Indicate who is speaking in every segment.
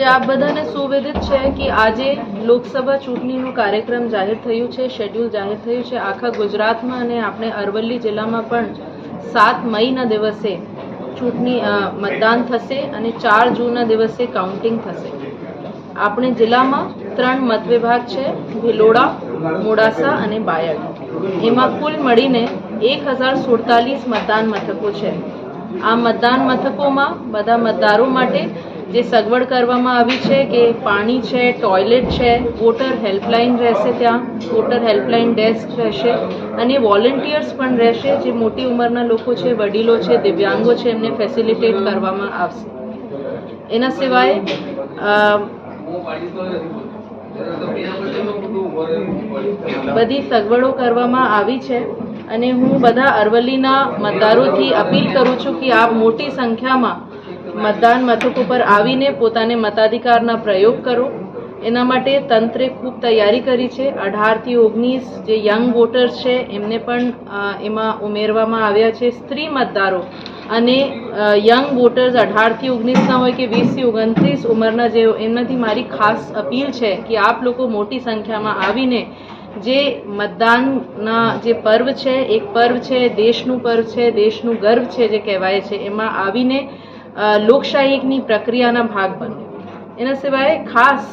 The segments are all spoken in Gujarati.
Speaker 1: આપ બધાને સુવિદિત છે કે આજે લોકસભા ચૂંટણીનો કાર્યક્રમ જાહેર થયું છે, શેડ્યુલ જાહેર થયું છે આખા ગુજરાતમાં અને આપણે અરવલ્લી જિલ્લામાં પણ 7 મઈના દિવસે ચૂંટણી મતદાન થશે અને 4 જૂનના દિવસે કાઉન્ટિંગ થશે। આપણે જિલ્લામાં 3 મત વિભાગ છે, ભિલોડા, મોડાસા અને બાયડ। એમાં કુલ મળીને 1047 મતદાન મથકો છે। આ મતદાન મથકોમાં બધા મતદારો માટે જે સગવડ કરવામાં આવી છે કે પાણી છે, ટોયલેટ છે, વોટર હેલ્પલાઇન રહેશે, ત્યાં વોટર હેલ્પલાઇન ડેસ્ક રહેશે અને વોલેન્ટિયર્સ પણ રહેશે જે મોટી ઉંમરના લોકો છે, વડીલો છે, દિવ્યાંગો છે, એમને ફેસિલિટેટ કરવામાં આવશે। એના સિવાય બધી સગવડો કરવામાં આવી છે અને હું બધા અરવલ્લીના મતદારોથી અપીલ કરું છું કે આપ મોટી સંખ્યામાં મતદાન મથકો પર આવીને પોતાને મતાધિકારના પ્રયોગ કરો। એના માટે તંત્રે ખૂબ તૈયારી કરી છે। 18 થી 19 જે યંગ વોટર્સ છે એમને પણ એમાં ઉમેરવામાં આવ્યા છે। સ્ત્રી મતદારો અને યંગ વોટર્સ 18 થી 19 ના હોય કે 20 થી 29 ઉંમરના જે એમનાથી મારી ખાસ અપીલ છે કે આપ લોકો મોટી સંખ્યામાં આવીને જે મતદાનના જે પર્વ છે, એક પર્વ છે, દેશનું પર્વ છે, દેશનું ગર્વ છે જે કહેવાય છે, એમાં આવીને લોકશાહીની પ્રક્રિયાના ભાગ બને। એના સિવાય ખાસ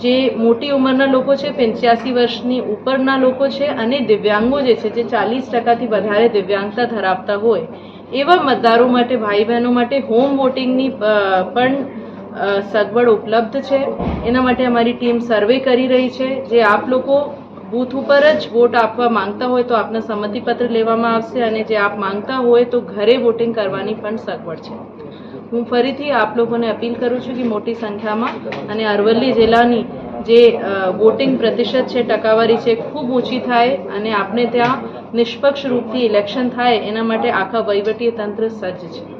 Speaker 1: જે મોટી ઉંમરના લોકો છે, 85 વર્ષની ઉપરના લોકો છે અને દિવ્યાંગો જે છે, જે 40% વધારે દિવ્યાંગતા ધરાવતા હોય એવા મતદારો માટે, ભાઈ બહેનો માટે હોમ વોટિંગની પણ સગવડ ઉપલબ્ધ છે। એના માટે અમારી ટીમ સર્વે કરી રહી છે। જે આપ લોકો બૂથ ઉપર જ વોટ આપવા માંગતા હોય તો આપના સંમતિપત્ર લેવામાં આવશે અને જે આપ માંગતા હોય તો ઘરે વોટિંગ કરવાની પણ સગવડ છે। હું ફરીથી આપ લોકોને અપીલ કરું છું કે મોટી સંખ્યામાં અને અરવલ્લી જિલ્લાની જે વોટિંગ પ્રતિશત છે, ટકાવારી છે, ખૂબ ઊંચી થાય અને આપણે ત્યાં નિષ્પક્ષ રૂપથી ઇલેક્શન થાય એના માટે આખા વહીવટી તંત્ર સજ્જ છે।